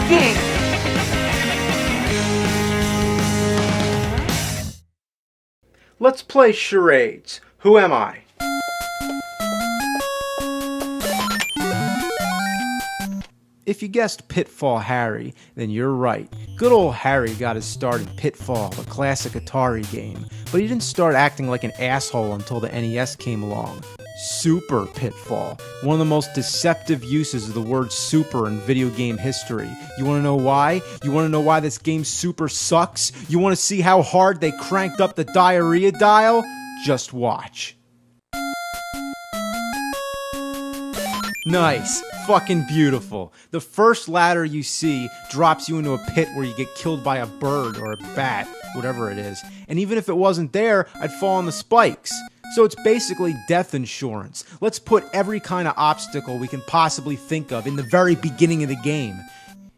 game! Let's play charades. Who am I? If you guessed Pitfall Harry, then you're right. Good old Harry got his start in Pitfall, the classic Atari game, but he didn't start acting like an asshole until the NES came along. Super Pitfall, one of the most deceptive uses of the word super in video game history. You want to know why? You want to know why this game super sucks? You want to see how hard they cranked up the diarrhea dial? Just watch. Nice. Fucking beautiful. The first ladder you see drops you into a pit where you get killed by a bird or a bat, whatever it is. And even if it wasn't there, I'd fall on the spikes. So it's basically death insurance. Let's put every kind of obstacle we can possibly think of in the very beginning of the game.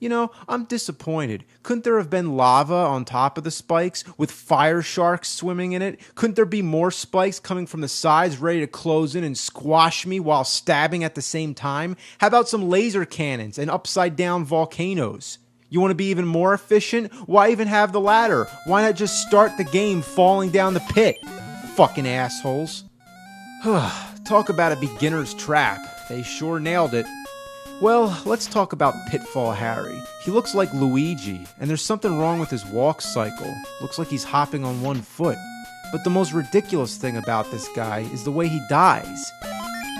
You know, I'm disappointed. Couldn't there have been lava on top of the spikes with fire sharks swimming in it? Couldn't there be more spikes coming from the sides ready to close in and squash me while stabbing at the same time? How about some laser cannons and upside down volcanoes? You want to be even more efficient? Why even have the ladder? Why not just start the game falling down the pit? Fucking assholes. Talk about a beginner's trap. They sure nailed it. Well, let's talk about Pitfall Harry. He looks like Luigi, and there's something wrong with his walk cycle. Looks like he's hopping on one foot. But the most ridiculous thing about this guy is the way he dies.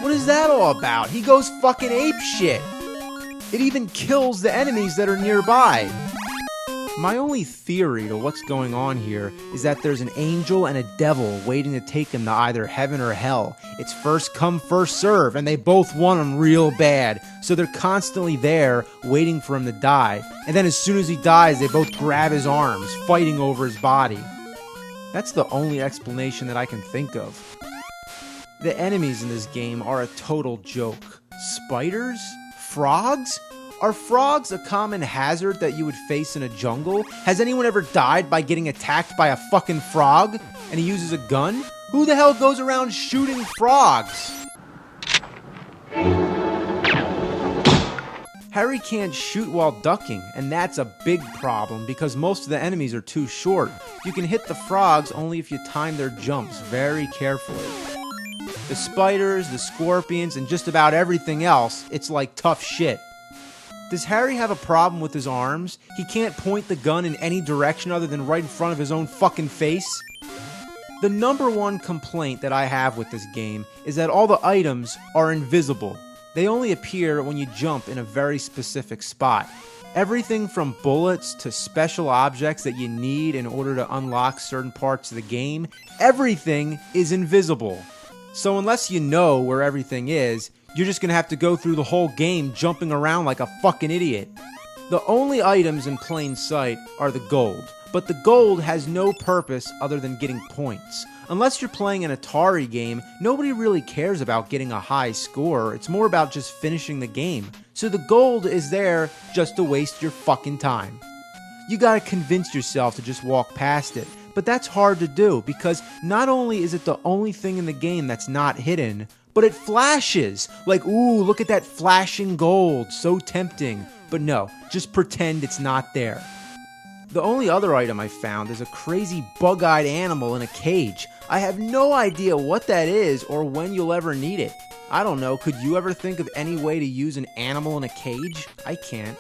What is that all about? He goes fucking apeshit. It even kills the enemies that are nearby. My only theory to what's going on here is that there's an angel and a devil waiting to take him to either heaven or hell. It's first come, first serve, and they both want him real bad. So they're constantly there, waiting for him to die. And then as soon as he dies, they both grab his arms, fighting over his body. That's the only explanation that I can think of. The enemies in this game are a total joke. Spiders? Frogs? Are frogs a common hazard that you would face in a jungle? Has anyone ever died by getting attacked by a fucking frog? And he uses a gun? Who the hell goes around shooting frogs? Harry can't shoot while ducking, and that's a big problem because most of the enemies are too short. You can hit the frogs only if you time their jumps very carefully. The spiders, the scorpions, and just about everything else, it's like tough shit. Does Harry have a problem with his arms? He can't point the gun in any direction other than right in front of his own fucking face? The number one complaint that I have with this game is that all the items are invisible. They only appear when you jump in a very specific spot. Everything from bullets to special objects that you need in order to unlock certain parts of the game, everything is invisible. So unless you know where everything is, you're just gonna have to go through the whole game jumping around like a fucking idiot. The only items in plain sight are the gold, but the gold has no purpose other than getting points. Unless you're playing an Atari game, nobody really cares about getting a high score, it's more about just finishing the game. So the gold is there just to waste your fucking time. You gotta convince yourself to just walk past it, but that's hard to do because not only is it the only thing in the game that's not hidden, but it flashes! Like, ooh, look at that flashing gold, so tempting. But no, just pretend it's not there. The only other item I found is a crazy bug-eyed animal in a cage. I have no idea what that is or when you'll ever need it. I don't know, could you ever think of any way to use an animal in a cage? I can't.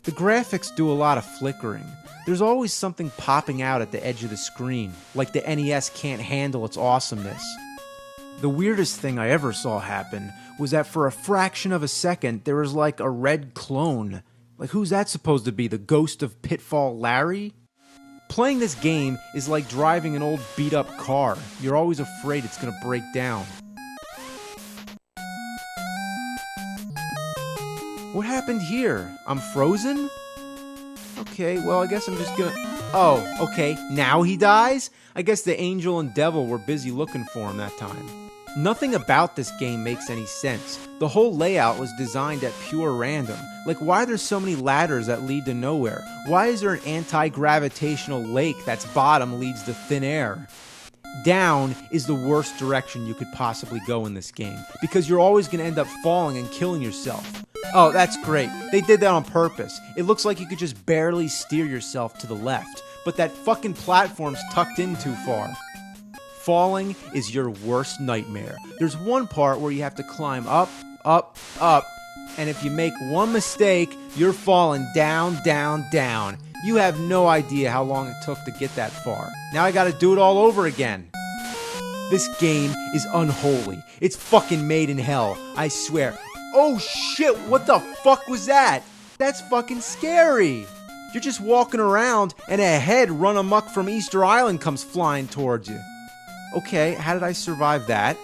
The graphics do a lot of flickering. There's always something popping out at the edge of the screen, like the NES can't handle its awesomeness. The weirdest thing I ever saw happen was that for a fraction of a second, there was like a red clone. Like, who's that supposed to be, the ghost of Pitfall Larry? Playing this game is like driving an old beat-up car. You're always afraid it's gonna break down. What happened here? I'm frozen? Okay, well, I guess I'm just gonna... Oh, okay, now he dies? I guess the angel and devil were busy looking for him that time. Nothing about this game makes any sense. The whole layout was designed at pure random. Like, why are there so many ladders that lead to nowhere? Why is there an anti-gravitational lake that's bottom leads to thin air? Down is the worst direction you could possibly go in this game, because you're always going to end up falling and killing yourself. Oh, that's great. They did that on purpose. It looks like you could just barely steer yourself to the left, but that fucking platform's tucked in too far. Falling is your worst nightmare. There's one part where you have to climb up, up, up, and if you make one mistake, you're falling down, down, down. You have no idea how long it took to get that far. Now I gotta do it all over again. This game is unholy. It's fucking made in hell, I swear. Oh shit, what the fuck was that? That's fucking scary. You're just walking around and a head run amok from Easter Island comes flying towards you. Okay, how did I survive that?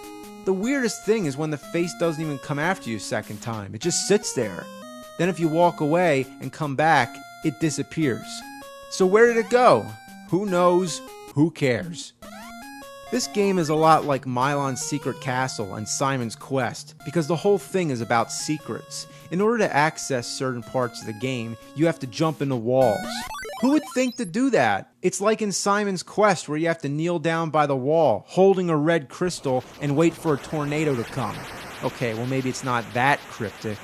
The weirdest thing is when the face doesn't even come after you a second time. It just sits there. Then if you walk away and come back, it disappears. So where did it go? Who knows? Who cares? This game is a lot like Milon's Secret Castle and Simon's Quest, because the whole thing is about secrets. In order to access certain parts of the game, you have to jump into walls. Who would think to do that? It's like in Simon's Quest where you have to kneel down by the wall, holding a red crystal, and wait for a tornado to come. Okay, well maybe it's not that cryptic.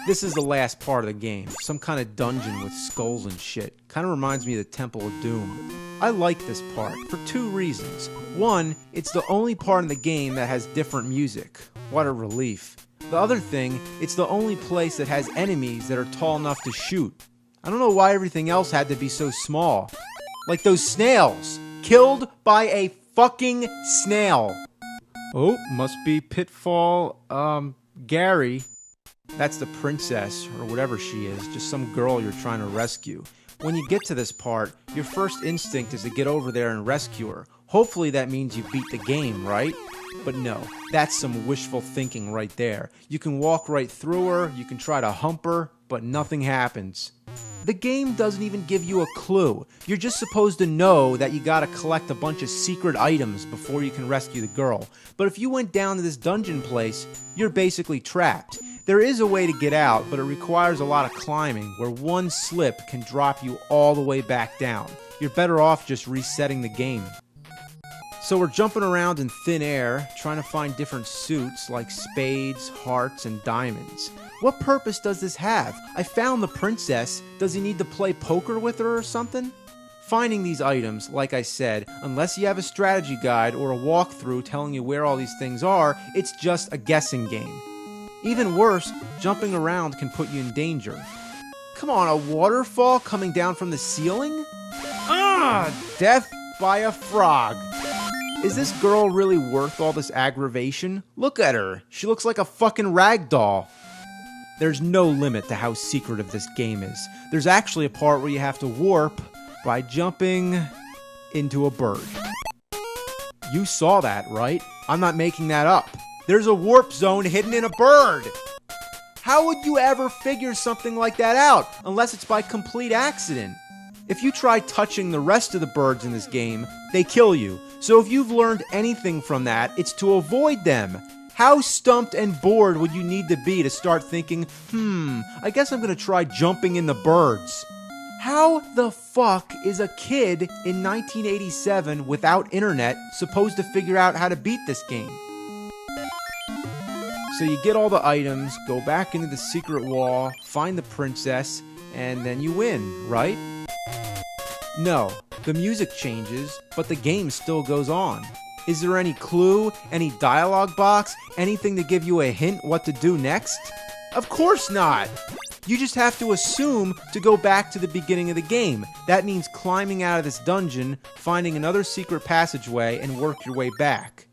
This is the last part of the game, some kind of dungeon with skulls and shit. Kind of reminds me of the Temple of Doom. I like this part for two reasons. One, it's the only part in the game that has different music. What a relief. The other thing, it's the only place that has enemies that are tall enough to shoot. I don't know why everything else had to be so small. Like those snails. Killed by a fucking snail. Oh, must be Pitfall, Gary. That's the princess, or whatever she is, just some girl you're trying to rescue. When you get to this part, your first instinct is to get over there and rescue her. Hopefully that means you beat the game, right? But no, that's some wishful thinking right there. You can walk right through her, you can try to hump her, but nothing happens. The game doesn't even give you a clue. You're just supposed to know that you gotta collect a bunch of secret items before you can rescue the girl. But if you went down to this dungeon place, you're basically trapped. There is a way to get out, but it requires a lot of climbing, where one slip can drop you all the way back down. You're better off just resetting the game. So we're jumping around in thin air, trying to find different suits like spades, hearts, and diamonds. What purpose does this have? I found the princess. Does he need to play poker with her or something? Finding these items, like I said, unless you have a strategy guide or a walkthrough telling you where all these things are, it's just a guessing game. Even worse, jumping around can put you in danger. Come on, a waterfall coming down from the ceiling? Ah, death by a frog. Is this girl really worth all this aggravation? Look at her. She looks like a fucking rag doll. There's no limit to how secretive this game is. There's actually a part where you have to warp by jumping into a bird. You saw that, right? I'm not making that up. There's a warp zone hidden in a bird. How would you ever figure something like that out, unless it's by complete accident? If you try touching the rest of the birds in this game, they kill you. So if you've learned anything from that, it's to avoid them. How stumped and bored would you need to be to start thinking, I guess I'm gonna try jumping in the birds? How the fuck is a kid in 1987 without internet supposed to figure out how to beat this game? So you get all the items, go back into the secret wall, find the princess, and then you win, right? No, the music changes, but the game still goes on. Is there any clue, any dialogue box, anything to give you a hint what to do next? Of course not! You just have to assume to go back to the beginning of the game. That means climbing out of this dungeon, finding another secret passageway, and work your way back.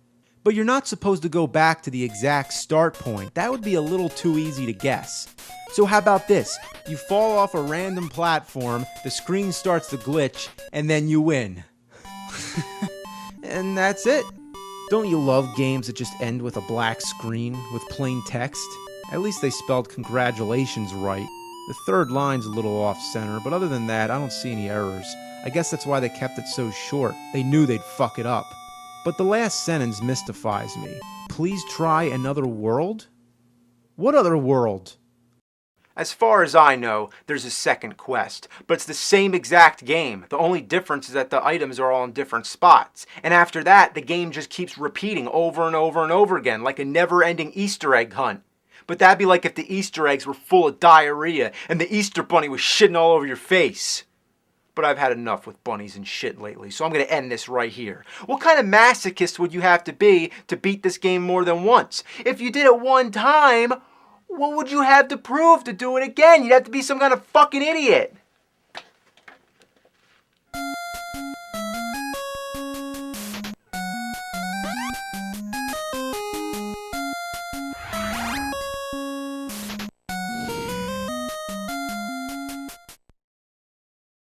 But you're not supposed to go back to the exact start point. That would be a little too easy to guess. So how about this? You fall off a random platform, the screen starts to glitch, and then you win. And that's it. Don't you love games that just end with a black screen with plain text? At least they spelled congratulations right. The third line's a little off-center, but other than that, I don't see any errors. I guess that's why they kept it so short. They knew they'd fuck it up. But the last sentence mystifies me. Please try another world? What other world? As far as I know, there's a second quest, but it's the same exact game. The only difference is that the items are all in different spots. And after that, the game just keeps repeating over and over and over again, like a never-ending Easter egg hunt. But that'd be like if the Easter eggs were full of diarrhea and the Easter bunny was shitting all over your face. But I've had enough with bunnies and shit lately, so I'm going to end this right here. What kind of masochist would you have to be to beat this game more than once? If you did it one time, what would you have to prove to do it again? You'd have to be some kind of fucking idiot.